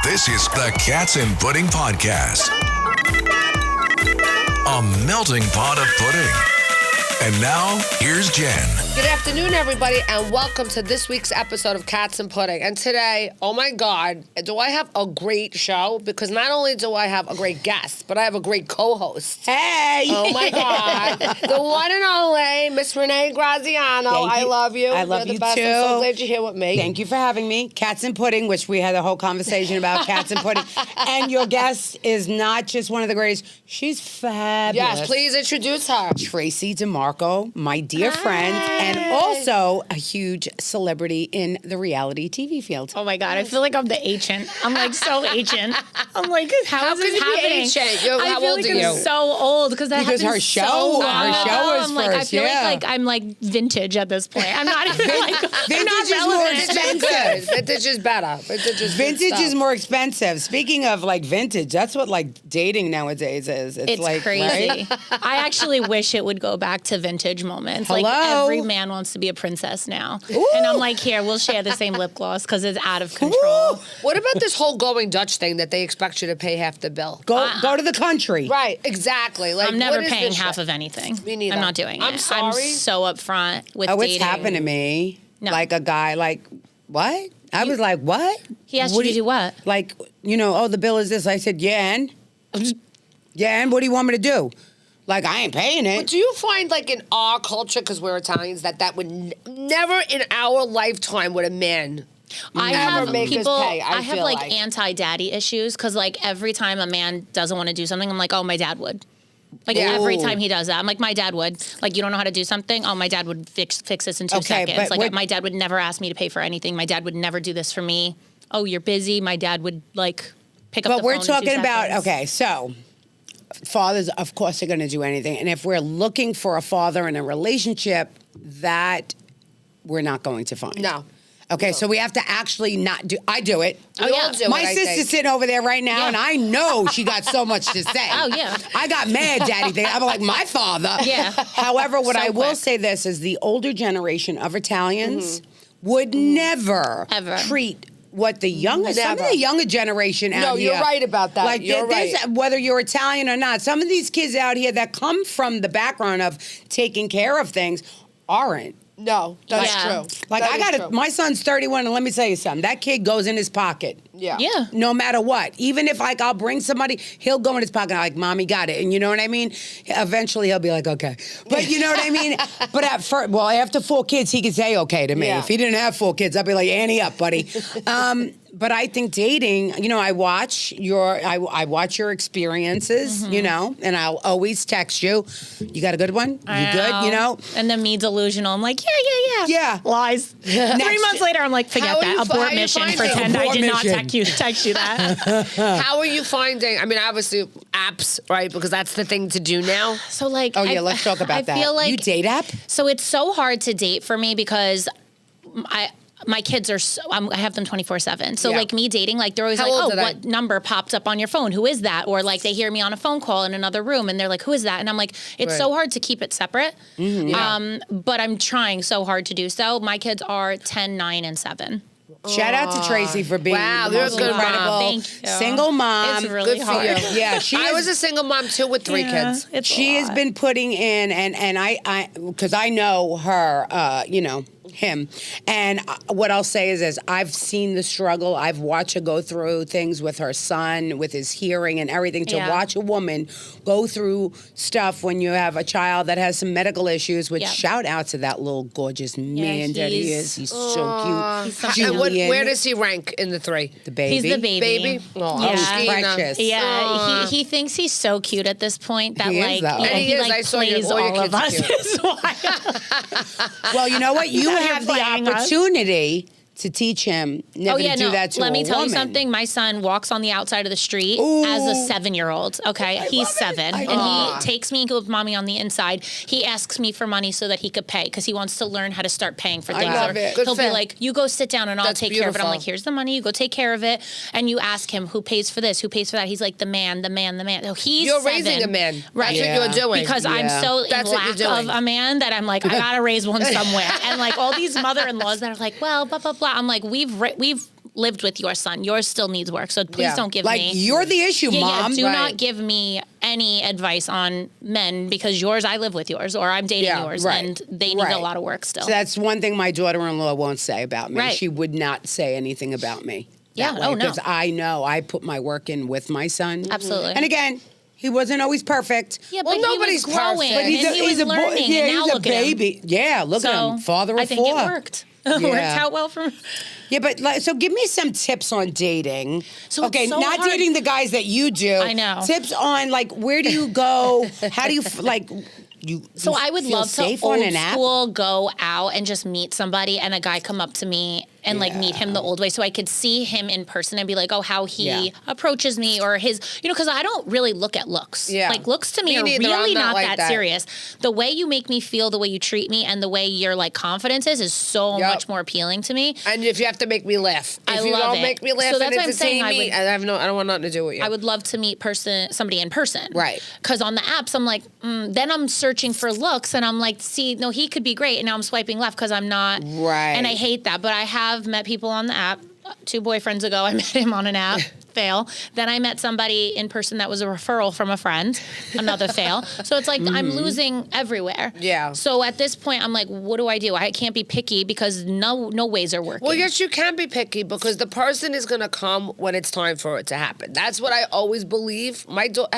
This is the Cats and Pudding Podcast. A melting pot of pudding. And now, here's Jen. Good afternoon, everybody, and welcome to this week's episode of Cats and Pudding. And today, oh my God, do I have a great show? Because not only do I have a great guest, but I have a great co-host. Hey! Oh my God. The one and only Miss Renee Graziano. I love you. I love You're you the best. too. I'm so glad you're here with me. Thank you for having me. Cats and Pudding, which we had a whole conversation about Cats and Pudding. And your guest is not just one of the greatest, she's fabulous. Yes, please introduce her. Tracy DiMarco, my dear friend, and also a huge celebrity in the reality TV field. Oh my God, I feel like I'm the agent. I'm like so agent. I'm like, how is could this you be happening? agent? I How feel old like are you? I'm so old because Because her show so long was ago. I'm like, I first, feel yeah. like I'm like vintage at this point. I'm not even like Vintage not is more relevant. expensive. Good. Vintage is better. Vintage is good Vintage stuff. is more expensive. Speaking of like vintage, that's what like dating nowadays is. It's like, crazy. right? I actually wish it would go back to vintage moments. Like Hello? every man wants to be a princess now. And I'm like, here, we'll share the same lip gloss because it's out of control. What about this whole going Dutch thing that they expect you to pay half the bill? Go to the country. Right, exactly. Like, I'm never what is paying this half shit? of anything. Me neither. I'm not doing I'm it. sorry. I'm so upfront with Oh, dating. it's happened to me. No. Like a guy, like, what? I was like, what? He asked you to do what? Like, the bill is this. I said, yeah, and? Yeah, and what do you want me to do? Like, I ain't paying But it. do you find, like, in our culture, because we're Italians, that would never in our lifetime would a man I never have make people. us pay? I have feel like anti-daddy issues because like every time a man doesn't want to do something, I'm like, oh, my dad would. Like Yeah. every Ooh. time he does that, I'm like, my dad would. Like, you don't know how to do something? Oh, my dad would fix this in 2 Okay, seconds. but Like, what- my dad would never ask me to pay for anything. My dad would never do this for me. Oh, you're busy. My dad would like pick up the But phone we're in 2 talking about, seconds. okay, so fathers, of course, are going to do anything. And if we're looking for a father in a relationship, that we're not going to find. No. Okay, so we have to actually not do. I do it. We all do My it, I sister's think. sitting over there right now, Yeah. and I know she got so much to say. Oh, yeah. I got mad, daddy. Thing. I'm like, my father. Yeah. However, what So I will quick. say this is the older generation of Italians would never Ever. treat what the younger, some of Never. the younger generation out No, here. you're right about that. Like, You're there's- right. whether you're Italian or not, some of these kids out here that come from the background of taking care of things aren't. No, that's Yeah. true. Like, That I is got true. it. My son's 31, and let me tell you something. That kid goes in his pocket. Yeah. Yeah. No matter what. Even if, like, I'll bring somebody, he'll go in his pocket, like, Mommy got it. And you know what I mean? Eventually, he'll be like, okay. But you know what I mean? But at first, well, after 4 kids, he could say okay to me. Yeah. If he didn't have 4 kids, I'd be like, Annie up, buddy. But I think dating, I watch your experiences, and I'll always text you. You got a good one? You good? And then me delusional. I'm like, yeah. Yeah. Lies. 3 months later, I'm like, forget How are that. you Abort how you mission. finding- Pretend I Abort did not mission. text you that. How are you finding? I mean, obviously apps, right? Because that's the thing to do now. So like, Oh, yeah, let's talk about that. I feel like you date app? So it's so hard to date for me because my kids are I have them 24/7. So Yeah. like me dating, like they're always How like, old oh, are they? what number popped up on your phone? Who is that? Or like they hear me on a phone call in another room and they're like, who is that? And I'm like, it's Right. so hard to keep it separate. But I'm trying so hard to do so. My kids are 10, 9, and 7. Shout out to Tracy for being Wow, the you're a most good mom. incredible Thank you. single mom. It's really Good for hard. you. Yeah, she I is- was a single mom too with 3 kids. It's She a has lot. been putting in, and I because I know her, him, and what I'll say is I've seen the struggle. I've watched her go through things with her son, with his hearing and everything. To Yeah. watch a woman go through stuff when you have a child that has some medical issues. Which Yep. shout out to that little gorgeous man that he he's- is. He's so cute. He's so And Julian, where does he rank in the 3? the baby? He's the baby. Baby? Oh, Yeah. he's precious. Yeah, he thinks he's so cute at this point that He is, like though. yeah, And he he is. like I saw your- plays all your all of kids us. are It's wild. Well, you know what? You out here have the playing us. opportunity to teach him never to do that to Let a me tell you woman. something. My son walks on the outside of the street Ooh. as a 7-year-old. Okay, he's love it. 7, I and love he takes me and goes mommy on the inside. He asks me for money so that he could pay because he wants to learn how to start paying for I things. love Or it. Good he'll for be him. like, "You go sit down and I'll That's take care of it." I'm beautiful. like, "Here's the money. You go take care of it." And you ask him who pays for this, who pays for that. He's like, "The man." So he's You're 7. raising a man. right? Yeah. That's what you're doing. Because I'm Yeah. so That's in what you're lack of doing. a man that I'm like, I gotta raise one somewhere. And like all these mother-in-laws that are like, well, blah blah blah. I'm like, we've lived with your son. Yours still needs work. So please don't give like, me. you're the issue, Mom. Do not give me any advice on men because I live with yours or I'm dating yours and they need a lot of work still. So that's one thing my daughter-in-law won't say about me. Right. She would not say anything about me. Yeah, no. no. Because I know I put my work in with my son. Absolutely. And again, he wasn't always perfect. Yeah, Well, but nobody's he was growing perfect. and he was learning and now he's a look at him. baby. Yeah, look at him. Father of I think four. it worked. It worked out well for me. Yeah, but so give me some tips on dating. So okay, it's so not hard. dating the guys that you do. I know. Tips on like where do you go? How do you like you? So you I would feel love to safe old on an app? school go out and just meet somebody and a guy come up to me and like meet him the old way so I could see him in person and be like, oh, how he approaches me or his, because I don't really look at looks. Yeah. Like looks to me Me are neither. really I'm not not like that. serious. The way you make me feel, the way you treat me and the way your like confidence is so Yep. much more appealing to me. And if you have to make me laugh. I If you love don't it. make me laugh So and that's what I'm saying, entertain me, I don't want nothing to do with you. I would love to meet somebody in person. Right. Because on the apps, I'm like, then I'm searching for looks and I'm like, see, no, he could be great. And now I'm swiping left because I'm not. Right. And I hate that. But I have met people on the app. 2 boyfriends ago, I met him on an app. Fail. Then I met somebody in person that was a referral from a friend. Another fail. So it's like I'm losing everywhere. Yeah. So at this point, I'm like, what do? I can't be picky because no ways are working. Well, yes, you can be picky because the person is going to come when it's time for it to happen. That's what I always believe.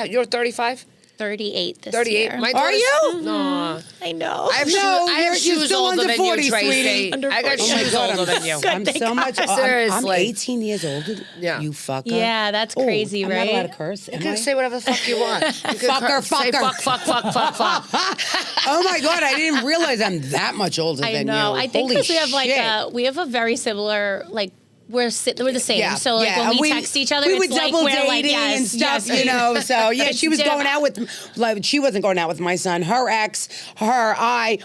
You're 35? 38 this 38. year. My Are daughter's- you? No. I know. I have you're shoes still older under than 40, you, Tracy. sweetie. Under I got 40. shoes older than you. I'm so much. I'm Seriously. 18 years older. Yeah. You fucker. Yeah, that's Oh, crazy, I'm right? not allowed to curse. You am can I? say whatever the fuck you want. You can Fucker, say fucker. fuck. Oh my God! I didn't realize I'm that much older I than know. you. I think Holy because we have like shit. we have a very similar like we're the same. Yeah, So like yeah. when we And text each other, we it's were like double we're dating like yes, and stuff, yes. you know. So yeah, It's she was going out with, like, she wasn't going out with my son. Her ex,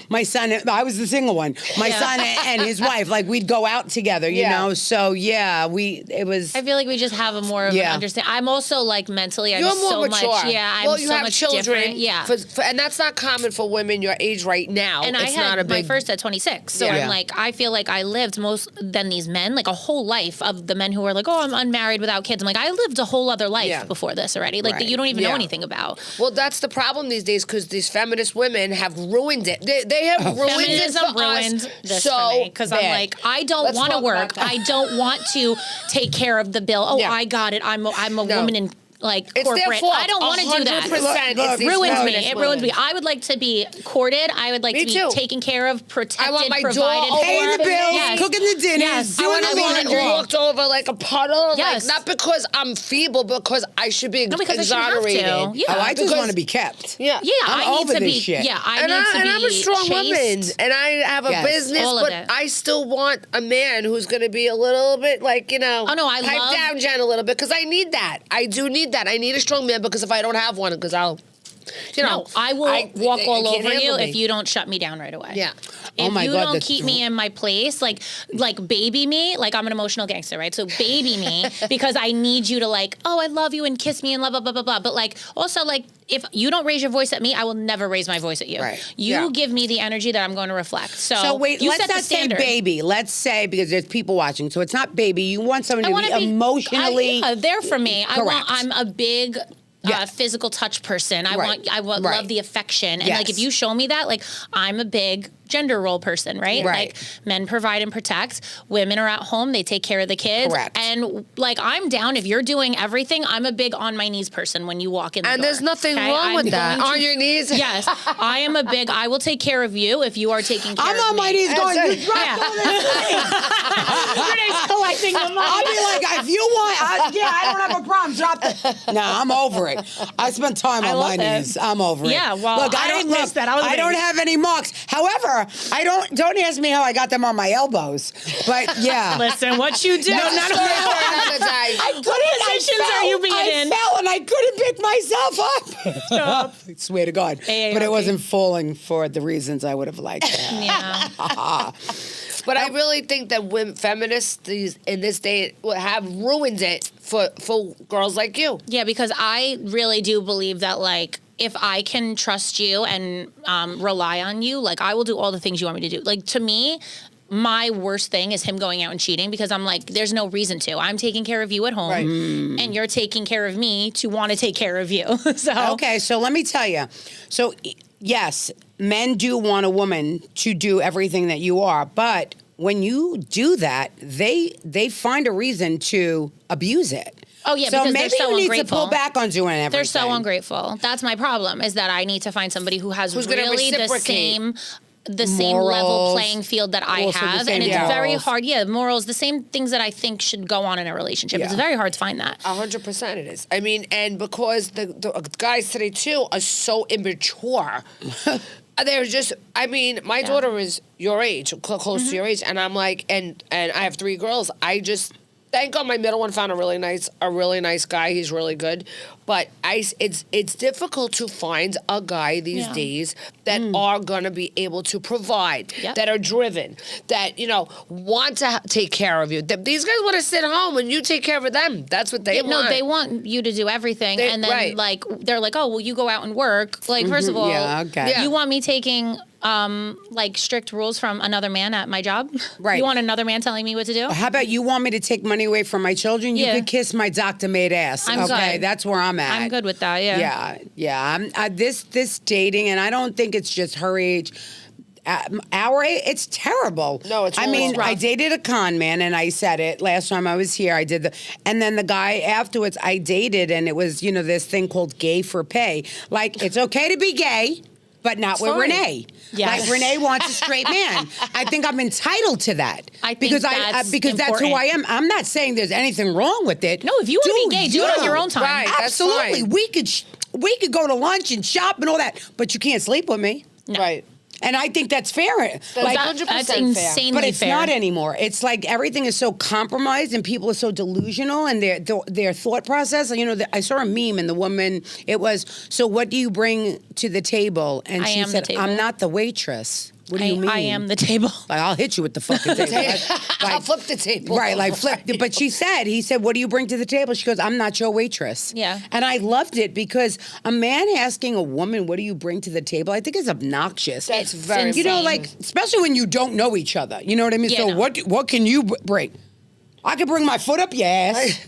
my son. I was the single one. My Yeah. son and his wife. Like we'd go out together, you Yeah. know. So yeah, it was. I feel like we just have a more of an understanding. I'm also like mentally, I'm You're more so mature. much. Yeah, I'm well, you so have much children. different. Yeah. And that's not common for women your age right now. And it's I not a had my big. first at 26. So Yeah. I'm like, I feel like I lived most than these men, like a whole life of the men who are like, oh, I'm unmarried without kids. I'm like, I lived a whole other life before this already, like that you don't even know anything about. Well, that's the problem these days because these feminist women have ruined it. They have ruined it Feminism for ruined us this so for me because I'm bad. like, I don't Let's want to talk work. about that. I don't want to take care of the bill. Oh, Yeah. I got it. I'm a No. woman in like It's their corporate. fault. I don't want to do that. 100% it's these It ruins me. feminist It ruins me. women. I would like to be courted. I would like Me to be too. taken care of, protected, I want my door provided open. for. Paying the bills, Yes. cooking the dinners, Yes. doing I the want to be laundry. walked over like a puddle. Yes. Like, not because I'm feeble, because I should be No, because I shouldn't have to. exonerated. Yeah. Oh, I just Because- want to be kept. Yeah. Yeah, I'm I need over to this be. shit. Yeah, I And, need to be. I'm a strong woman, chaste. and I have a Yes. business, All of but it. I still want a man who's going to be a little bit like, Oh, no, I pipe love- down Jen a little bit, because I need that. I do need that. I need a strong man, because if I don't have one, because I'll, No, I will walk they all can't over you handle me. if you don't shut me down right away. Yeah. If Oh my you God, don't that's keep me in my place, like baby me, like I'm an emotional gangster, right? So baby me because I need you to like, oh, I love you and kiss me and blah, blah, blah, blah, blah. But like also like if you don't raise your voice at me, I will never raise my voice at you. Right. You Yeah. give me the energy that I'm going to reflect. So wait, you let's set the not say standard. baby. Let's say, because there's people watching, so it's not baby. You want someone I to want be to be emotionally there for me. Correct. I'm a big Yes. physical touch person. I Right. want Right. love the affection, and Yes. like if you show me that, like I'm a big gender role person, right? Right. Like men provide and protect. Women are at home; they take care of the kids. Correct. And like I'm down if you're doing everything. I'm a big on my knees person when you walk in the And door. there's nothing okay? wrong I'm with that. going to- On your knees? Yes, I am a big. I will take care of you if you are taking care I'm of on me. my knees going, That's you it. dropped Yeah. all this thing. Renee's collecting them all. I'll be like, if you want, I don't have a problem. Drop it. No, I'm over it. I spent time on love my it. knees. I'm over it. Yeah, well, look, I don't missed that. I was I don't amazed. have any marks. However, don't ask me how I got them on my elbows. But yeah. Listen, what you do? No, Story for another day. What positions are you being in? I fell and I couldn't pick myself up. I swear to God. AARP. But it wasn't falling for the reasons I would have liked. Yeah. But I really think that women, feminists in this day have ruined it for girls like you. Yeah, because I really do believe that, like, if I can trust you and rely on you, like, I will do all the things you want me to do. Like, to me, my worst thing is him going out and cheating because I'm like, there's no reason to. I'm taking care of you at home, Right. and you're taking care of me to want to take care of you. So Okay, so let me tell you. So, yes, men do want a woman to do everything that you are, but when you do that, they find a reason to abuse it. Oh, yeah, so because maybe they're so you need ungrateful. to pull back on doing everything. They're so ungrateful. That's my problem, is that I need to find somebody who's gonna really the reciprocate. same level Morals, playing field that I also the have. same And it's very morals. hard. Yeah, morals, the same things that I think should go on in a relationship. Yeah. It's very hard to find that. 100% it is. I mean, and because the guys today too are so immature. They're just. I mean, my daughter is your age, close to your age, and I'm like, and I have 3 girls. I just thank God my middle one found a really nice guy. He's really good, but it's difficult to find a guy these days that are gonna be able to provide, that are driven, that want to take care of you. These guys want to sit home and you take care of them. That's what they want. No, they want you to do everything, and then right. like they're like, oh, well, you go out and work. Like, first of all, okay. you want me taking like strict rules from another man at my job? Right. You want another man telling me what to do? How about you want me to take money away from my children? You Yeah. could kiss my doctor-made ass. I'm okay, good. that's where I'm at. I'm good with that. Yeah. Yeah. This dating, and I don't think it's just her age. Our age, it's terrible. No, it's I really mean, rough. I dated a con man, and I said it last time I was here. I did and then the guy afterwards I dated, and it was this thing called gay for pay. Like, it's okay to be gay, but not with fine. Renee. Yes. Like, Renee wants a straight man. I think I'm entitled to that. I think because that's because that's who I important. am. I'm not saying there's anything wrong with it. No, if you want to be gay, do it on your own time. Right. That's Absolutely. fine. We could go to lunch and shop and all that, but you can't sleep with me. Right. And I think that's fair. That's Like, 100% That's fair. insanely but it's fair. not anymore. It's like everything is so compromised and people are so delusional and their thought process. I saw a meme and the woman, it was, so what do you bring to the table? And I she am the said, table. I'm not the waitress. What do you mean? I am the table. Like, I'll hit you with the fucking table. I'll flip the table. Right, like flip. But he said, what do you bring to the table? She goes, I'm not your waitress. Yeah. And I loved it because a man asking a woman, what do you bring to the table? I think is obnoxious. That's It's very. insane. like, especially when you don't know each other. You know what I mean? Yeah, So no. what can you bring? I could bring my foot up your ass.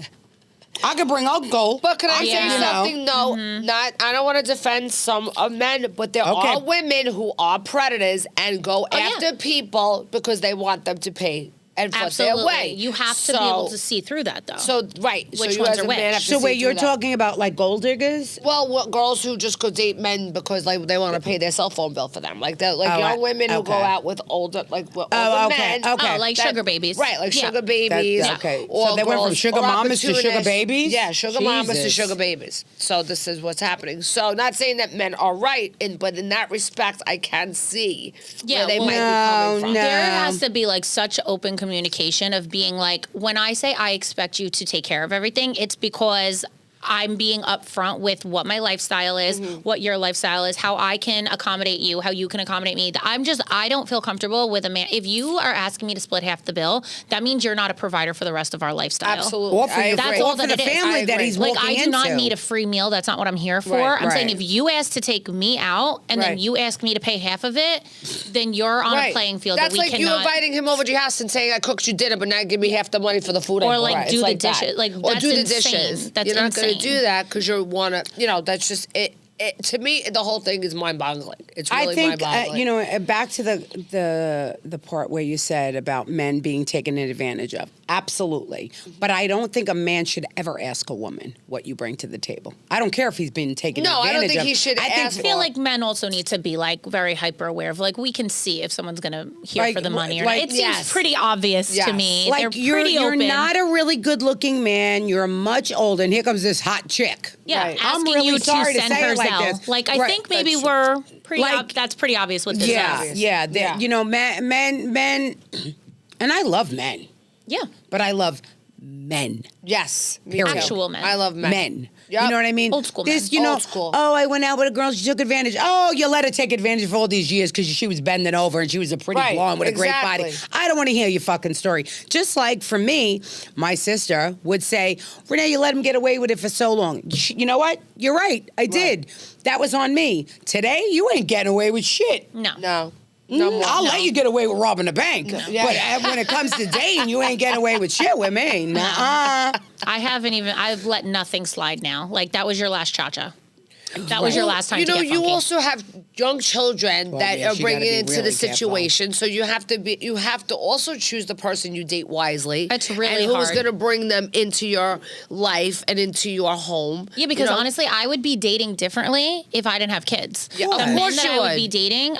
I could bring Uncle. But can I say Yeah. something? No, I don't want to defend some men, but there are women who are predators and go after people because they want them to pay and foot their Absolutely. way. You have to be able to see through that, though. So right, so Which you ones as are a man which? have to So see wait, you're through that. talking about like gold diggers? Well, girls who just go date men because like they want to pay their cell phone bill for them, like that, like young women who go okay. out with older okay, men, okay. Oh, like sugar babies. right? Like Yeah. sugar babies. Okay. Or So they went from girls- sugar or mamas to sugar opportunists. babies? Yeah, sugar mamas to Jesus. sugar babies. So this is what's happening. So not saying that men are right, but in that respect, I can see where they might be coming from. No. There has to be like such open communication of being like, when I say I expect you to take care of everything, it's because I'm being upfront with what my lifestyle is, what your lifestyle is, how I can accommodate you, how you can accommodate me. I don't feel comfortable with a man. If you are asking me to split half the bill, that means you're not a provider for the rest of our lifestyle. Absolutely, Or for, I your, agree. That's all or for that the it is. family I that agree. he's Like, walking I into. do not need a free meal. That's not what I'm here for. Right, I'm saying right. if you ask to take me out and then Right. you ask me to pay half of it, then you're on a playing field That's that we like you cannot. inviting him over to your house and saying, "I cooked you dinner, but now give me half the money for the food." I Or, bought." like, It's do the like that. dishes. Like, or that's do the insane. dishes. That's You're not going to insane. do that because you want to. That's just it. To me, the whole thing is mind-boggling. It's really I think mind-boggling. back to the part where you said about men being taken advantage of. Absolutely, but I don't think a man should ever ask a woman what you bring to the table. I don't care if he's been taken No, I advantage don't think of. he should ask I feel like men also need to be like very hyper aware of like we can see if someone's gonna hear Like, for the money or like- not. It seems Yes. pretty obvious Yes. to me. Like They're you're pretty open. not a really good looking man. You're much older, and here comes this hot chick. yeah, Right. I'm asking really you to sorry to send say her it like Zelle. this. Like I Right. think maybe That's- we're pretty. Like- That's pretty obvious with this. Yeah, Zelle. yeah. Yeah. You know, men, and I love men, Yeah. but I love men. yes, me Period. too. Actual men. I love men. Men. Yep. You know what I mean? Old school This, men. you know, Old school. oh, I went out with a girl, she took advantage. Oh, you let her take advantage for all these years because she was bending over and she was a pretty Right, blonde with a great body. exactly. I don't want to hear your fucking story. Just like for me, my sister would say, Renee, you let him get away with it for so long. You know what? You're right. I did. That was on me. Today, you ain't getting away with shit. No. No. I'll let you get away with robbing a bank. But when it comes to dating, you ain't getting away with shit with me. Nuh-uh. I've let nothing slide now. Like, that was your last cha-cha. That was your last time to get funky. You also have young children that are bringing into the situation, so you have to also choose the person you date wisely. It's really and who's hard. going to bring them into your life and into your home. Yeah, because honestly, I would be dating differently if I didn't have kids. Yeah, the of men course that you I would would. be dating,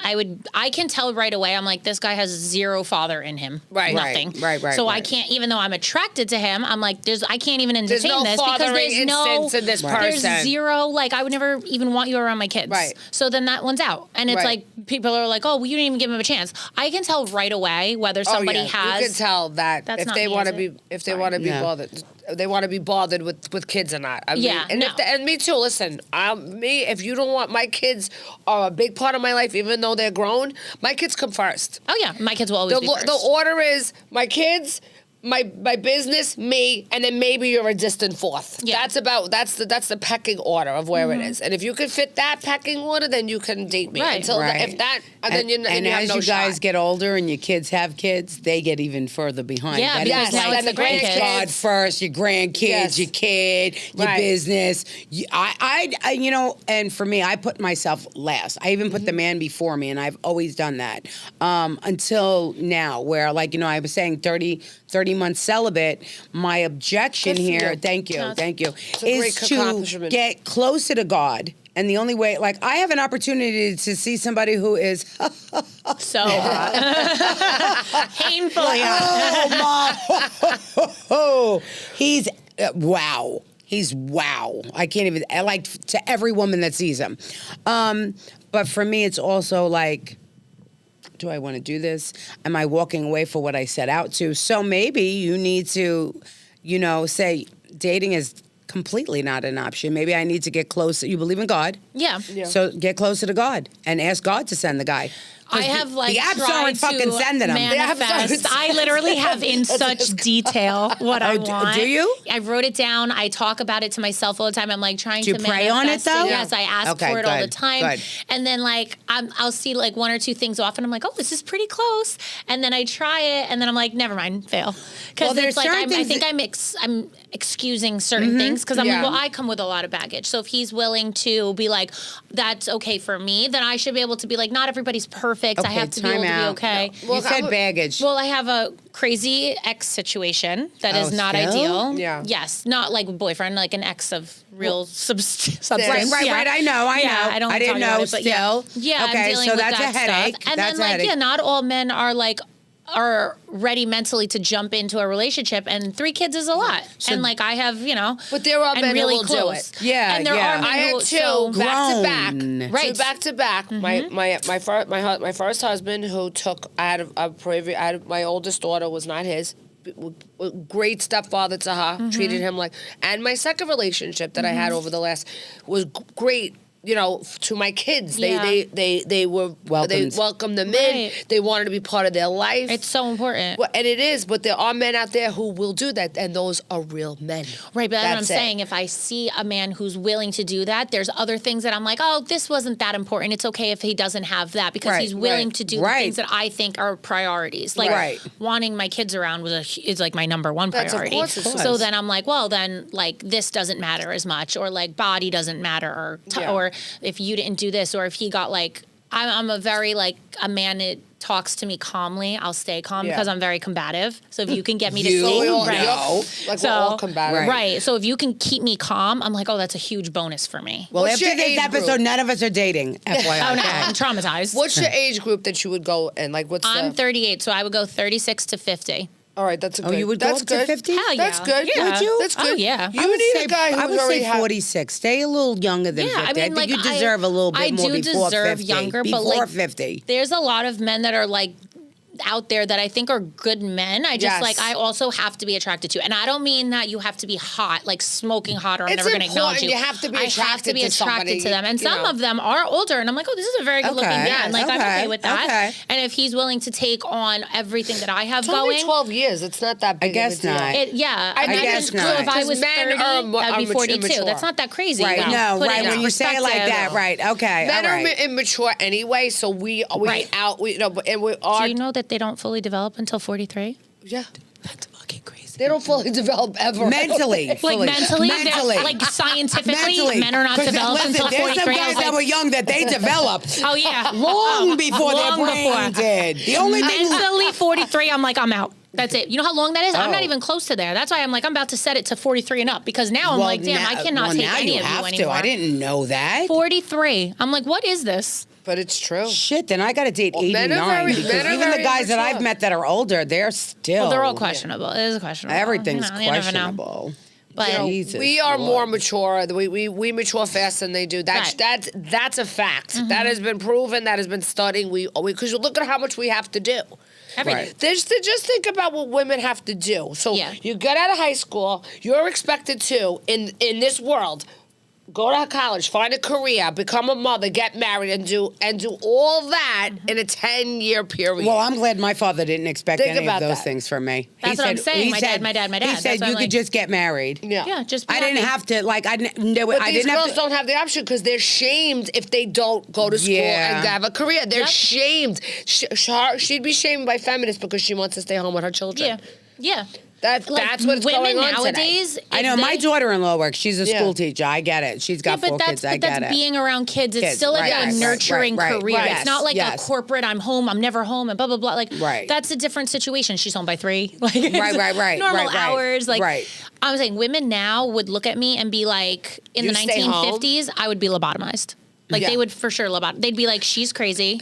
I can tell right away. I'm like, this guy has zero father in him. Right. Nothing. Right. So I can't, even though I'm attracted to him, I'm like, I can't even There's entertain no this because fathering there's no instance in this There's person. zero. Like, I would never even want you around my kids. Right. So then that one's out, and it's like people are like, oh, well, you didn't even give him a chance. I can tell right away whether somebody has. You can tell that That's if not they me, want to is be it? if they want to be bothered. They want to be bothered with kids or not. I mean, and me too. Listen, if you don't want my kids are a big part of my life, even though they're grown, my kids come first. Oh yeah, my kids will always be first. The order is my kids, my business, me, and then maybe you're a distant fourth. Yeah. That's the pecking order of where it is. And if you can fit that pecking order, then you can date me. Right. If that, then you and have as no you guys shot. get older and your kids have kids, they get even further behind. Yeah, That because is now like it's the grandkids. God first, your grandkids, Yes. your kid, your Right. business. And for me, I put myself last. I even put the man before me, and I've always done that until now, where I was saying 30 months celibate. My objection Good for here, you. thank you, a is great to accomplishment. get closer to God. And the only way, I have an opportunity to see somebody who is So hot. Painfully hot. Oh, he's wow. He's wow. I can't even. I like to every woman that sees him. But for me, it's also like, do I want to do this? Am I walking away for what I set out to? So maybe you need to, say dating is completely not an option. Maybe I need to get closer. You believe in God? Yeah. So get closer to God and ask God to send the guy. I have the apps tried aren't fucking to sending them. manifest. I literally have in such detail what I want. Do you? I wrote it down. I talk about it to myself all the time. I'm like trying Do to you pray on it, manifest though? Yes, I ask Okay, for it all the good, time. good. And then I'll see one or two things off, and I'm like, oh, this is pretty close. And then I try it, and then I'm like, never mind, fail. Because Well, it's like I think I'm excusing certain things because I'm like, well, I come with a lot of baggage. So if he's willing to be like, that's okay for me, then I should be able to be like, not everybody's perfect. I have to be able to be okay. You said baggage. Well, I have a crazy ex situation that is not still? ideal. Yeah. Yes, not like a boyfriend, like an ex of real substance. Right. I know. Yeah, I don't I didn't talk about know it, but still. Yeah, Okay, I'm dealing so with that's that a headache. stuff. And That's then a headache. not all men are ready mentally to jump into a relationship, and 3 kids is a lot. And I have, But there are and men really who will do close. it. Yeah, and there yeah. are men I had who two so back to back. Grown. Right. Two back to back. My first husband who took my oldest daughter was not his. Great stepfather to her. Treated him and my second relationship that I had over the last was great. To my kids, Yeah. Welcomed. they welcomed them in. Right. They wanted to be part of their life. It's so important. Well, and it is, but there are men out there who will do that, and those are real men. Right, but that's what I'm That's it. saying. If I see a man who's willing to do that, there's other things that I'm like, oh, this wasn't that important. It's okay if he doesn't have that because Right, he's willing right, to do the right. things that I think are priorities. Right. Wanting my kids around is my number one That's of priority. course it is. So then I'm like, well, then this doesn't matter as much, or body doesn't matter, or if you didn't do this, or if he got I'm a very a man that talks to me calmly, I'll stay calm because I'm very combative. So if you can get me to stay We're all combative. Right. So if you can keep me calm, I'm like, oh, that's a huge bonus for me. Well, What's after your this age episode, group? none of us are dating. FYI. Oh no, I'm traumatized. What's your age group that you would go and what's I'm the? 38, so I would go 36 to 50. All right, that's a good. you would go that's up to good. 50? Hell yeah. That's good. Yeah. Would you? That's good. Oh, yeah. You I would need say, a guy I who's would already say 46. Stay a little younger than 50. Yeah, I mean, think you deserve a little bit more I do before deserve 50. younger, before but 50. there's a lot of men that are out there that I think are good men. I just Yes. I also have to be attracted to. And I don't mean that you have to be hot, like smoking hot, or I'm It's never going to acknowledge you. important. You have to be I have to attracted be to attracted somebody, to them. And you some know. of them are older, and I'm like, oh, this is a very good looking Okay. man. Like, I'm Okay. okay with that. Okay. And if he's willing to take on everything that I have It's only going, 12 years. It's not that big guess of a deal. not. yeah. I mean, guess so not. if I was 30, Men are that'd be are 42. immature. That's not that crazy. Right. when you No. put it Right. in When you say it like perspective. that. Right. Okay. Men all are right. immature anyway, so we Right. and we are. Do you know that they don't fully develop until 43? Yeah. That's fucking crazy. They don't fully develop ever. Mentally. Like fully. mentally, they're- Mentally. like scientifically, Mentally. men are not 'Cause developed listen, until there's 43. some I guys was that were like, young that they developed. oh yeah, Long before long their brain before. did. The only thing. Mentally 43, I'm like, I'm out. That's it. You know how long that is? I'm not Oh. even close to there. That's why I'm like, I'm about to set it to 43 and up because now I'm like, damn, I cannot take now any you of have you to. anymore. I didn't know that. 43. I'm like, what is this? But it's true. Shit, then I got to date men are 89 very- because men are even the very guys that immature. I've met that are older, they're still. Well, they're all questionable. It is questionable. Everything's you never know. questionable. But You know, Jesus we are Lord. more mature. We mature faster than they do. That's a fact. Mm-hmm. That has been proven. That has been studied. Because you look at how much we have to do. everything. Right. Just think about what women have to do. So Yeah. you get out of high school, you're expected to in this world. Go to college, find a career, become a mother, get married, and do all that in a 10-year period. Well, I'm glad my father didn't expect Think any of about those that. things from me. That's what I'm saying. My dad. He That's said why you I'm could like- just get married. Yeah, just be I didn't happy. have to, like, I didn't know But I these didn't girls have to. don't have the option because they're shamed if they don't go to school Yeah. and have a career. They're Yep. shamed. She'd be shamed by feminists because she wants to stay home with her children. Yeah, yeah. That's Like, what's women going on nowadays. today. I if know my they- daughter-in-law works. She's a Yeah. school teacher. I get it. She's got Yeah, four but kids. I that's get it. being around kids. It's Kids, still like right, a right, nurturing right, career. right. It's not like Yes. a corporate. I'm home. I'm never home, and blah blah blah. Like Right. that's a different situation. She's home by 3. Like it's right, normal right. hours. Like Right. I was saying, women now would look at me and be like, in You the stay home? 1950s, I would be lobotomized. Like Yeah. they would for sure lobotomize. They'd be like, she's crazy.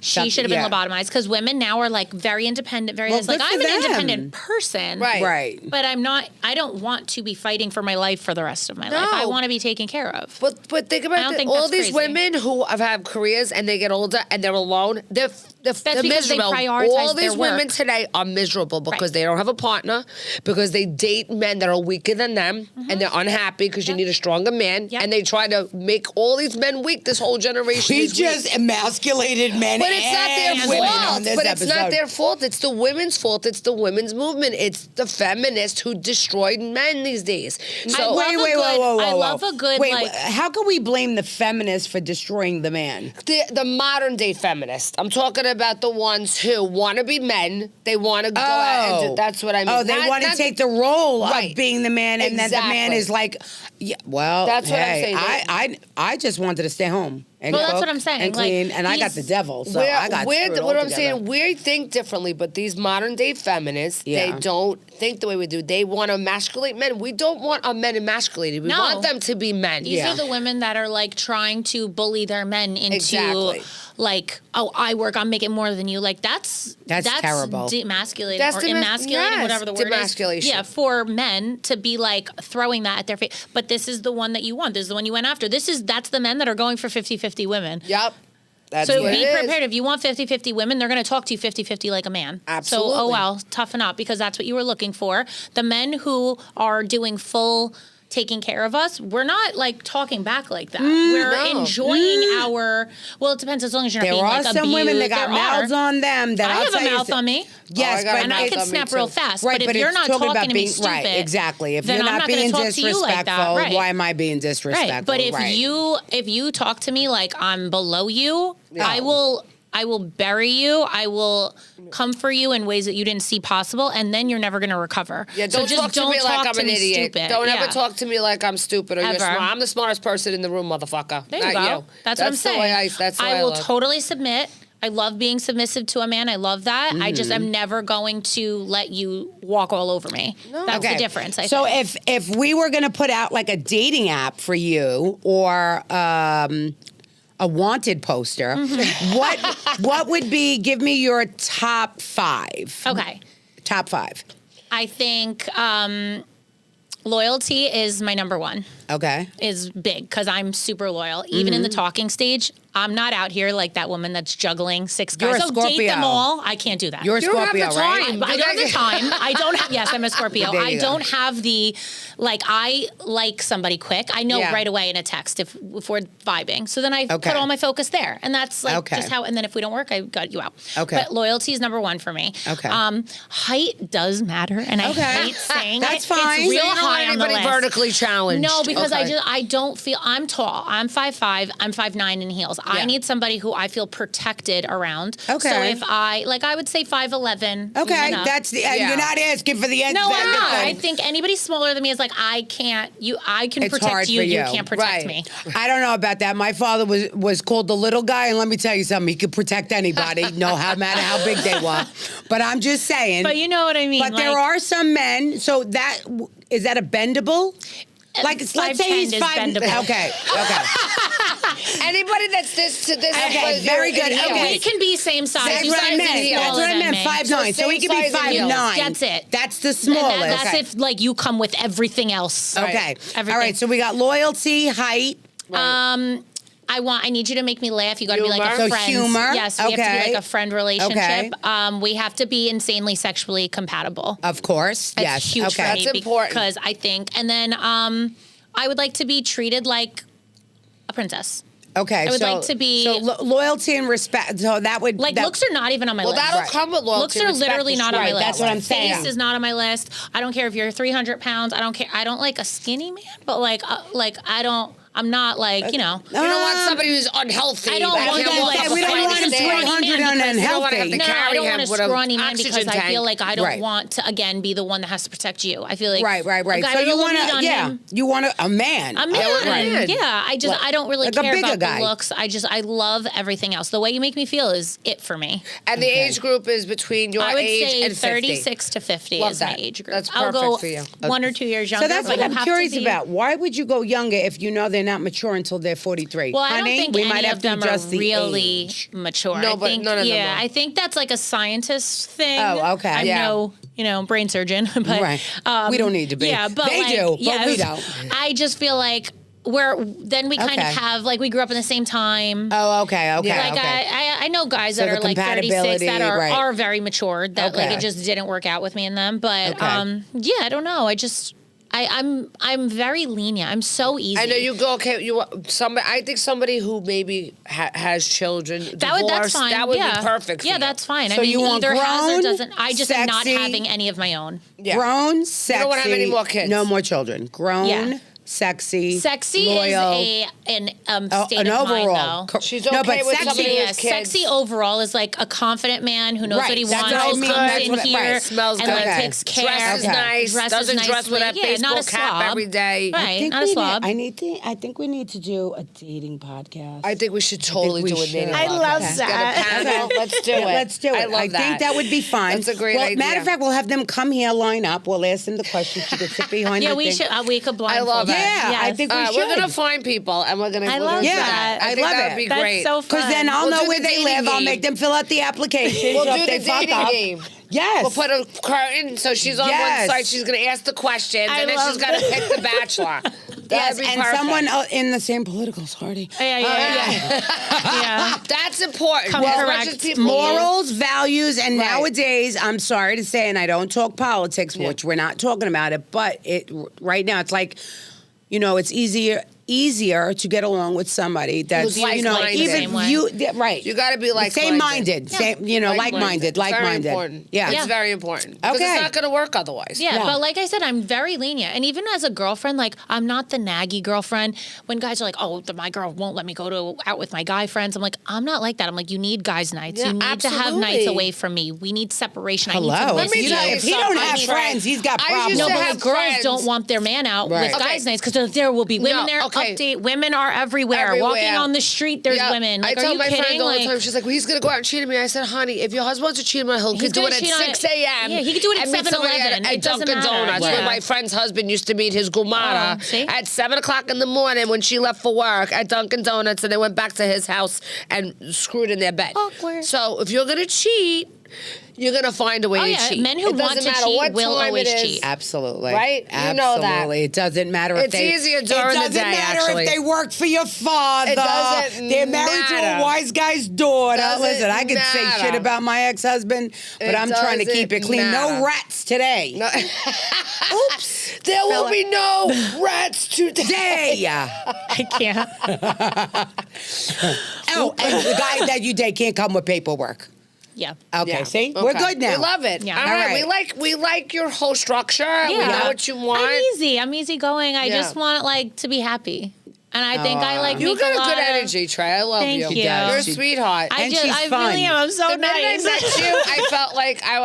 She That- should have been yeah. lobotomized because women now are like very independent. Very Well, like good I'm for an them. independent person. Right. Right. But I'm not. I don't want to be fighting for my life for the rest of my life. I No. want to be taken care of. But think I about don't think all that's these crazy. women who have had careers and they get older and they're alone. They're because they miserable. prioritize All their these women work. today are miserable because Right. they don't have a partner, because they date men that are weaker than them, and they're unhappy because you Mm-hmm. Yep. need a stronger man, Yep. and they try to make all these men weak. This whole generation. We is just weak. emasculated men But it's not their and women fault. on this But it's not episode. their fault. It's the women's fault. It's the women's movement. It's the feminists who destroyed men these days. So love a good- I love a good, Wait, like- how can we blame the feminists for destroying the man? the modern day feminists. I'm talking about the ones who want to be men. They want to go out and do, that's what I mean. Oh, they Not- want to not- take the role Right. of being the man, and then the man Exactly. is like, yeah, well, That's what I'm hey, saying. I just wanted to stay home and Well, that's cook what I'm saying. and Like, clean, and I got he's- the devil, so We're- I got we're- screwed what I'm altogether. saying, we think differently, but these modern day feminists, Yeah. they don't think the way we do. They want to emasculate men. We don't want our men emasculated. We No. want them to be men. These Yeah. are the women that are like trying to bully their men into Exactly. like, oh, I work, I'm making more than you. Like that's terrible. Demasculating That's or demas- emasculating, yes, whatever the word demasculation. is. Yeah, for men to be like throwing that at their face. But this is the one that you want. This is the one you went after. That's the men that are going for 50-50 women. Yep. That's So what be it is. prepared. If you want 50-50 women, they're going to talk to you 50-50 like a man. Absolutely. So, oh well, toughen up because that's what you were looking for. The men who are doing full taking care of us, we're not like talking back like that. We're no. enjoying our, well, it depends as long as you're not There being are like some women that abused. got There mouths are. on them that I I'll have a tell you mouth on me. Yes, I got but a And I mouth can on me snap too. real fast. Right, but if but you're it's not talking talking about to me being stupid, right, exactly. If then you're I'm not not gonna being talk to you like that. disrespectful, Right. why am I being disrespectful? Right. But if Right. you talk to me like I'm below you, Yeah. I will bury you. I will come for you in ways that you didn't see possible, and then you're never going to recover. Yeah, So don't just talk to don't me like talk I'm to an me idiot. stupid. Don't Yeah. ever talk to me like I'm stupid or you're Ever. smart. I'm the smartest person in the room, motherfucker. There you Not go. you. That's what I'm saying. The way that's the way I will live. totally submit. I love being submissive to a man. I love that. I just am never going to let you walk all over me. That's the difference. I So think. if we were going to put out like a dating app for you or a wanted poster, what would be? Give me your top 5. Okay. Top 5. I think loyalty is my number one. Okay. is big because I'm super loyal. Even in the talking stage, I'm not out here like that woman that's juggling 6 guys. You're a So date Scorpio. them all. I can't do that. You're a You don't have Scorpio, the right? time. I don't have the time. I don't have, yes, I'm a Scorpio. There you I go. don't have the, like, I like somebody quick. I know Yeah. right away in a text if we're vibing. So then I Okay. put all my focus there. And that's like Okay. just how, and then if we don't work, I got you out. Okay. But loyalty is number 1 for me. Okay. Height does matter. And I Okay. hate saying That's it. fine. It's So you real don't want high on the anybody list. vertically challenged. No, because Okay. I don't feel, I'm tall. I'm 5'5", I'm 5'9" in heels. I Yeah. need somebody who I feel protected around. Okay. So if I would say 5'11". Okay, and up. that's the. Yeah. You're not asking for the end. No, the I'm end not. thing. I think anybody smaller than me is like, I can It's hard protect you, for you you. can't protect Right. me. I don't know about that. My father was called the little guy, and let me tell you something. He could protect anybody, no matter how big they were. But I'm just saying. But you know what I mean. But there are some men. So that is that a bendable? Like let's say 5'10" he's is 5. bendable. Okay. Anybody that's this to this. Okay, was very in good. heels. Okay. We can be same size. That's You what I guys meant. are That's smaller what I than meant. me. 5'9". So he same could be size in heels. 5'9". That's it. That's the And smallest. that's if like you come with everything else. Okay. Everything. All right. So we got loyalty, height. I need you to make me laugh. You got to be like a Humor? So friend. humor, Yes, we have to okay. be like a friend relationship. Okay. We have to be insanely sexually compatible. Of course. That's yes. huge Okay. for me That's important. because I think, and then I would like to be treated like a princess. Okay. I would like to be- so loyalty and respect. So that would Like that, looks are not even on my Well, list. that'll come with loyalty. Looks are and respect literally for not on sure. my list. That's what I'm saying. Face is not on my list. I don't care if you're 300 pounds. I don't care. I don't like a skinny man, but like I don't. I'm not like you know. You don't want somebody who's unhealthy. I don't that want can't to walk like. up we a don't flight want of him stairs. 300 You and don't want to unhealthy. have to No, I carry don't him want a with an scrawny man oxygen because I feel tank. like I don't Right. want to again be the one that has to protect you. I feel like Right. a guy So with you a want lead to, on yeah, him. you want a man. A man. Right. Yeah, I don't really Like a care bigger about guy. the looks. I love everything else. The way you make me feel is it for me. And the age group is between your I would age say and 50. 36 to 50 Love is that. my age group. That's I'll go perfect for you. 1 or 2 years younger. So that's but what you I'm have to curious be- about. Why would you go younger if you know they're not mature until they're 43? Well, I Honey, don't think we any might have of to them are adjust the really age. mature. No, I but think, none of them yeah, are. I think that's like a scientist thing. Oh, okay. I'm Yeah. no, brain surgeon, but Right. We don't need to be. Yeah, but They like, do, but yes, we don't. I just feel like then we kind Okay. of have like we grew up in the same time. Oh, okay. Yeah. Like I know guys So that the are like 36 compatibility, that are, right. are very matured that like Okay. it just didn't work out with me and them. But Okay. yeah, I don't know. I'm very lenient. I'm so easy. I know you go. Okay, you somebody. I think somebody who maybe has children. That's divorced, fine. That would yeah. be perfect. For Yeah, you. that's fine. So I mean, you want either has or grown, doesn't. I just am not sexy- having any of my own. Yeah. Grown, sexy. don't wanna have any more kids. No more children. Grown, Yeah. sexy, Sexy loyal. is an state an of overall. mind, though. She's No, okay but with sexy somebody Yeah, who's kids. sexy overall is like a confident man who knows Right, what he that's wants, what I who mean. comes That's in what I- here right, smells and like good. takes care. Dresses Okay. nice. Dresses Doesn't dress with a nicely. Yeah, baseball not a cap slob. every day. Right, not a slob. I think we need to do a dating podcast. I think we should totally we do a should. dating I podcast. love Get a that. panel. Let's do it. Yeah, let's do it. I love think that. that would be fun. That's a great well, idea. Matter of fact, we'll have them come here, line up. We'll ask them the questions. You could sit behind Yeah, the we thing. should. We could blindfold. love it. them. Yeah, I Yes. think we We're should. gonna find people and we're gonna. I we're love gonna do that. I I think love that it. would be That's great. so fun. Because then I'll We'll know do where the they dating live. I'll game. make them fill out the application. We'll so do if they the fuck dating up. game. Yes. We'll put a curtain so she's on Yes. one side. She's gonna ask the questions, I and then love she's got to pick the bachelor. Yes, That'd be and perfect. someone in the same political party. Yeah. Yeah. That's important. Come As correct. much as people Morals, values, and Right. nowadays, I'm sorry to say, and I don't talk politics, which we're not talking about it, but right now it's like, it's easier to get along with somebody that's Who's like-minded. even Same way. right. You got to be like same-minded, like-minded. Very important. Yeah. It's very important. Because Okay. it's not going to work otherwise. Yeah, No. but like I said, I'm very lenient. And even as a girlfriend, like I'm not the naggy girlfriend. When guys are like, oh, my girl won't let me go out with my guy friends. I'm like, I'm not like that. I'm like, you need guys' nights. Yeah, you need to have absolutely. nights away from me. We need separation. I Hello. need to Let me miss tell you If he don't something. have I mean, friends, he's got I problems. used No, to but have like girls friends. don't want their man out Right. with Okay. guys' nights because there will be women No, there. okay. Update. Women are everywhere. Walking Everywhere. on the street, there's Yeah. women. Like, I are tell you my kidding? friends all the Like, time. She's like, well, he's going to go out and cheat on me. I said, honey, if your husband wants to cheat on me, he He's could do gonna it at cheat on 6 it. a.m. Yeah, he could do it at and meet somebody 7-Eleven. At It doesn't Dunkin' matter. Donuts, where Yeah. my friend's husband used to meet his gumara Oh, see? at 7 o'clock in the morning when she left for work at Dunkin' Donuts, and they went back to his house and screwed in their bed. Awkward. So if you're going to cheat, you're gonna find a way to cheat. Men who It want doesn't to matter cheat what will time always it is. cheat. Absolutely. Right? You know that. Absolutely. It doesn't matter if It's easier during the day, It doesn't matter actually. if they work for your father. It doesn't They're married to matter. a wise guy's daughter. Doesn't Listen, I could say matter. shit about my ex-husband, but It I'm trying to keep it doesn't clean. matter. No rats today. No. Oops. There will be no rats today. Day. I can't. Oh, and the guy that you date can't come with paperwork. Yeah. Okay, Yeah. see? Okay. We're good now. We love it. Yeah. All All right. right. We like your whole structure. We know what you want. I'm easygoing. I Yeah. just want like to be happy. And I think I like You make got a a lot good of- energy, Trey. I love Thank you. you. You're a She- sweetheart. And she's I fun. really am. I'm so The minute I nice. met you, I felt like I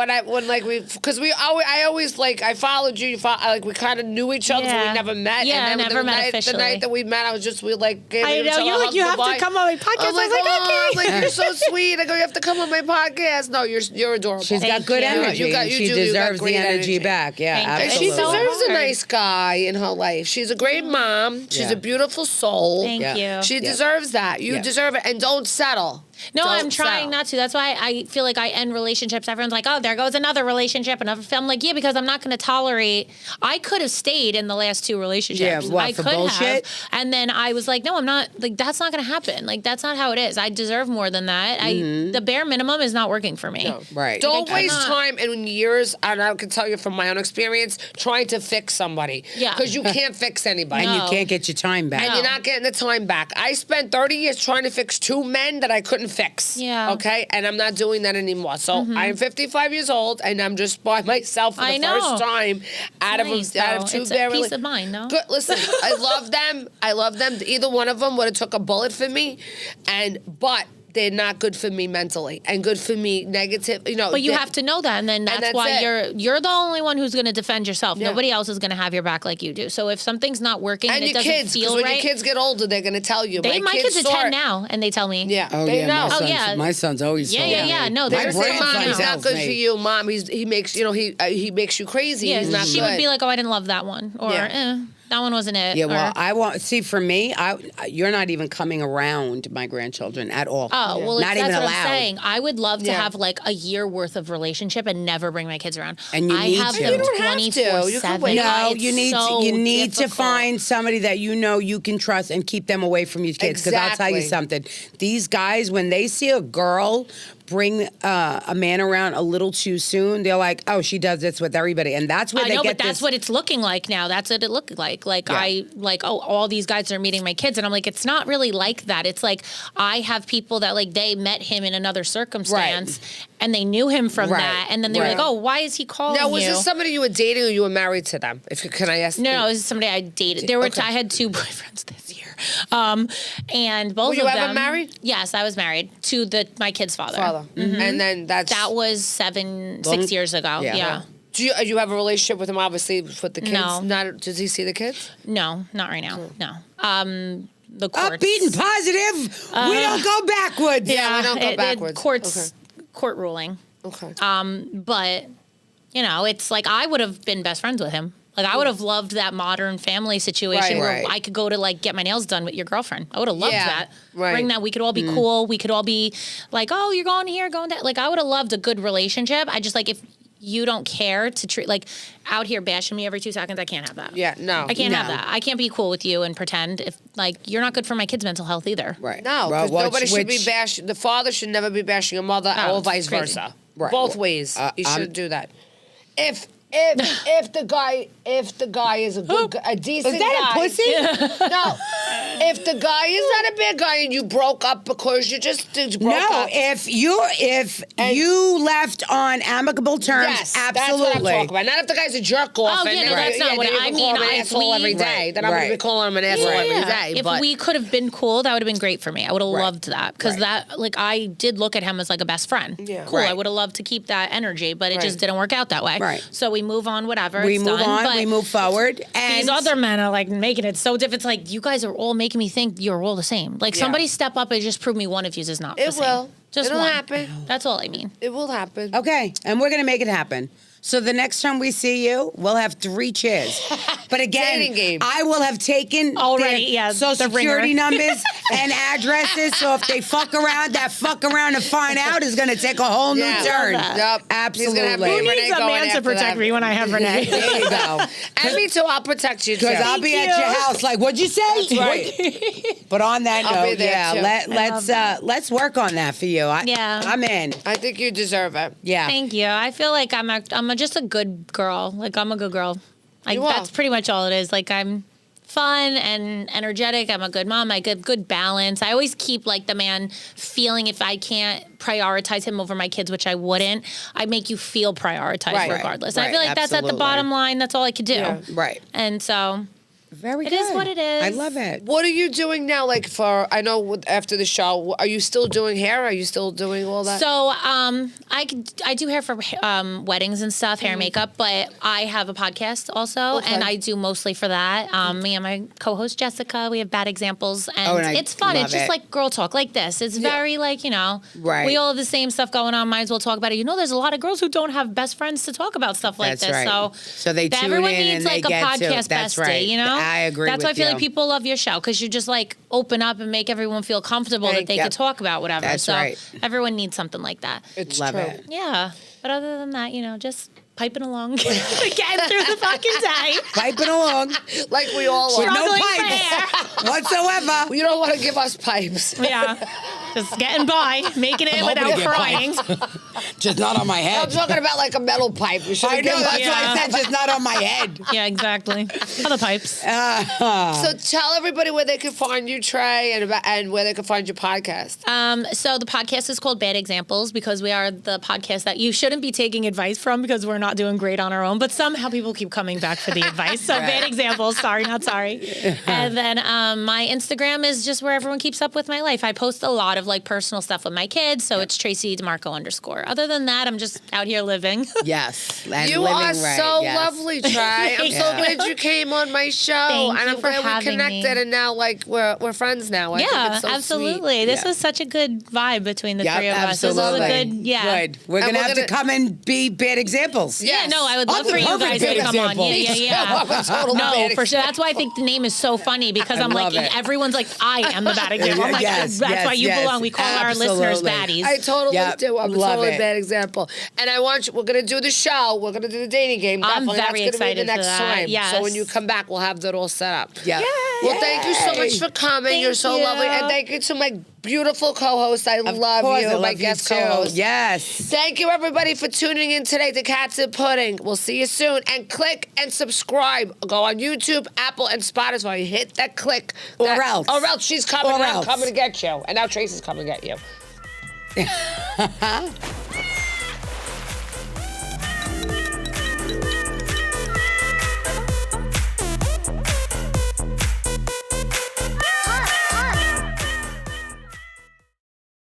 always like I followed you. Like we kind of knew each other, but Yeah. we never met. Yeah, and then never the met night, officially. The night that we met, I was just we like gave I each know, other you're a like, hug you have to goodbye. come on my podcast. I was like, okay. like you're so sweet. I go, you have to come on my podcast. No, you're adorable. She's got Thank good you. energy. You got- and you she do. You got deserves the great energy energy. back. Yeah, Thank you. And absolutely. she so deserves a hard. nice guy in her life. She's a great mom. She's Yeah. a beautiful soul. Thank Yeah. you. She deserves that. You Yeah. deserve it. And don't settle. No, Don't I'm trying settle. not to. That's why I feel like I end relationships. Everyone's like, oh, there goes another relationship. I'm like, yeah, because I'm not going to tolerate. I could have stayed in the last two relationships. Yeah, what, I for could bullshit? have. And then I was like, no, I'm not. Like, that's not going to happen. Like, that's not how it is. I deserve more than that. The bare minimum is not working for me. No. Right. Don't Like, I'm waste not- time and years, and I can tell you from my own experience, trying to fix somebody. Yeah. Because you can't fix anybody. And No. you can't get your time back. And you're not getting the time back. I spent 30 years trying to fix two men that I couldn't fix. Yeah. Okay? And I'm not doing that anymore. So I'm 55 years old, and I'm just by myself for I the know. first time out nice, of two It's a very peace of mind, no? Good. Listen, I love them. I love them. Either one of them would have took a bullet for me, but they're not good for me mentally and good for me negative. You know, But you they- have to know that, and then that's why it. you're the only one who's going to defend yourself. Yeah. Nobody else is going to have your back like you do. So if something's not working and, And it your doesn't kids, because feel when right, your kids get older, they're going to tell you. my kids are saw 10 it. now, and they tell me, Yeah, Oh, they yeah, know. my, son's, yeah. my son's always Yeah, told yeah, me. yeah. No, My They're they're saying, grandson "Mom, he's not tells good me. for you, Mom. He makes he makes you crazy. yeah, He's not she good." would be like, oh, I didn't love that one, or Yeah. that one wasn't it. Yeah, well, or, I want see for me, you're not even coming around my grandchildren at all. Oh, well, not that's even what allowed. I'm saying. I would love to Yeah. have like a year worth of relationship and never bring my kids around. And you I need have to. them You don't have to. You can 24/7. wait. No, It's you need so you need to difficult. find somebody that you know you can trust and keep them away from your kids. Because I'll tell you Exactly. something: these guys, when they see a girl bring a man around a little too soon, they're like, "Oh, she does this with everybody," and that's where I they know, get but that's this. what it's looking like now. That's what it looked like. Like Yeah. I like, oh, all these guys are meeting my kids, and I'm like, it's not really like that. It's like I have people that like they met him in another circumstance, and they knew him from Right. that, and then they were Right. like, oh, why is he calling Now, was you? this somebody you were dating or you were married to them? Can I ask? No, it was somebody I dated. There were Okay. I had two boyfriends this year, and both Were you of ever them. married? Yes, I was married to my kid's father. Father. And then That was 6 years ago. Yeah. Yeah. Do you have a relationship with him? Obviously, with the kids. No. Not. Does he see the kids? No, not right now. No. The courts. Upbeat and positive. We don't go backwards. Yeah, we don't go backwards. Court ruling. Okay. But you know, it's like I would have been best friends with him. Like I would have loved that modern family situation Right. where Right. I could go to like get my nails done with your girlfriend. I would have loved Yeah, that. right. Bring that. We could all be cool. We could all be like, oh, you're going here, going that. Like I would have loved a good relationship. I just like if you don't care to treat like out here bashing me every 2 seconds, I can't have that. Yeah, no. I can't have No. that. I can't be cool with you and pretend if like you're not good for my kids' mental health either. Right. No, Well, because nobody should be which- bashing. The father should never be bashing a mother, Oh, or it's vice crazy. versa. Right. Both ways, you I'm- should do that. If the guy is a decent Is that guy, a pussy? no. If the guy is not a bad guy and you broke up because you just broke No, up. if you left on amicable terms, Yes, absolutely. that's what I'm talking about. Not if the guy's a jerk off. Oh, and yeah, no, then that's not what then you I can mean. Call him an If asshole we- every day. Then I'm going to be Right. calling him an asshole every day. If but we could have been cool, that would have been great for me. I would have Right. loved that because Right. that, like, I did look at him as like a best friend. Yeah. Cool. I Right. would have loved to keep that energy, but it Right. just didn't work out that way. Right. So we move on. Whatever. We it's move done, on. but We move forward. And these other men are like making it so different. It's like you guys are all making me think you're all the same. Like Yeah. somebody step up and just prove me one of you is not It the same. will. Just It'll one. happen. That's all I mean. it will happen. Okay, and we're going to make it happen. So the next time we see you, we'll have 3 chairs. But again, Dating game. I will have taken Already, their yeah, social the ringer. security numbers and addresses. So if they fuck around and find out is going to take a whole new turn. Yep. Absolutely. He's gonna have Who Renee needs a going man to after protect that. me when I have Renee? There you go. And me too. I'll protect you too. Because I'll be at your house like, what'd you say? That's right. But on that I'll be note, there too. let's work on that for you. I'm in. I think you deserve it. Yeah. Thank you. I feel like I'm just a good girl. Like I'm a good girl. Like You are. that's pretty much all it is. Like I'm fun and energetic. I'm a good mom. I give good balance. I always keep like the man feeling if I can't prioritize him over my kids, which I wouldn't, I make you feel prioritized Right, regardless. right, I feel like that's at the absolutely. bottom line. That's all I could do. Yeah. Right. And so Very it good. is what it is. I love it. What are you doing now? Like I know after the show, are you still doing hair? Are you still doing all that? So I do hair for weddings and stuff, hair and makeup, but I have a podcast also, Okay. and I do mostly for that. Me and my co-host Jessica, we have bad examples, and and I it's fun. love It's just it. like girl talk like this. It's very like, Right. we all have the same stuff going on. Might as well talk about it. There's a lot of girls who don't have best friends to talk about stuff like That's this. right. So they tune everyone in needs and like they a get to- podcast that's bestie, right. I agree That's why I with feel you. like people love your show because you just like open up and make everyone feel comfortable that they Yep. could talk about whatever. That's so right. everyone needs something like that. it's Love true. it. Yeah. But other than that, just piping along, getting through the fucking day. Piping along. Like we all With are. no Struggling for pipes whatsoever. You don't want to give us pipes. Yeah. Just getting by, making it without get crying. Just not on my I'm head. talking about like a metal pipe. You should I know, that's Yeah. why I said just not on my head. Yeah, exactly. Other pipes. So tell everybody where they can find you, Trey, and where they can find your podcast. So the podcast is called Bad Examples because we are the podcast that you shouldn't be taking advice from because we're not doing great on our own, but somehow people keep coming back for the advice. So Bad Examples, sorry, not sorry. And then my Instagram is just where everyone keeps up with my life. I post a lot of like personal stuff with my kids, so it's Tracy DiMarco _ Other than that, I'm just out here living. Yes. And You living are right, so yes. lovely, Trey. I'm so Yeah. glad you came on my show, Thank and you I'm for glad we having connected. me. And now, like, we're friends now. I think Yeah, it's so absolutely. Sweet. This Yeah. was such a good vibe between the Yep, three of us. It was all a absolutely. good, yeah. Good. We're And going to we're have to gonna- come and be bad examples. Yeah, no, I would I'm love the for you perfect guys to bad come on. example. Yeah, yeah, I'm a total No, bad for sure. That's why I think the name is so funny because I'm like, love it. everyone's like, I am the bad example. I'm like, Yes, that's yes, why you yes. belong. We call our listeners Absolutely. baddies. I totally Yep, do. I'm love totally it. a bad example. And we're going to do the show. We're going to do the dating game. I'm Definitely. very That's gonna excited be the for next that. time. Yes. So when you come back, we'll have that all set up. Yeah. Well, thank you so much for coming. Thank You're so you. lovely. And thank you to my beautiful co-host. I love Of course, you, I my love you guest too. co-host. Yes. Thank you, everybody, for tuning in today to Cats and Pudding. We'll see you soon. And click and subscribe. Go on YouTube, Apple, and Spotify. Hit that click. Or else. Or else she's coming. Or And I'm else. coming to get you. And now Tracy's coming to get you.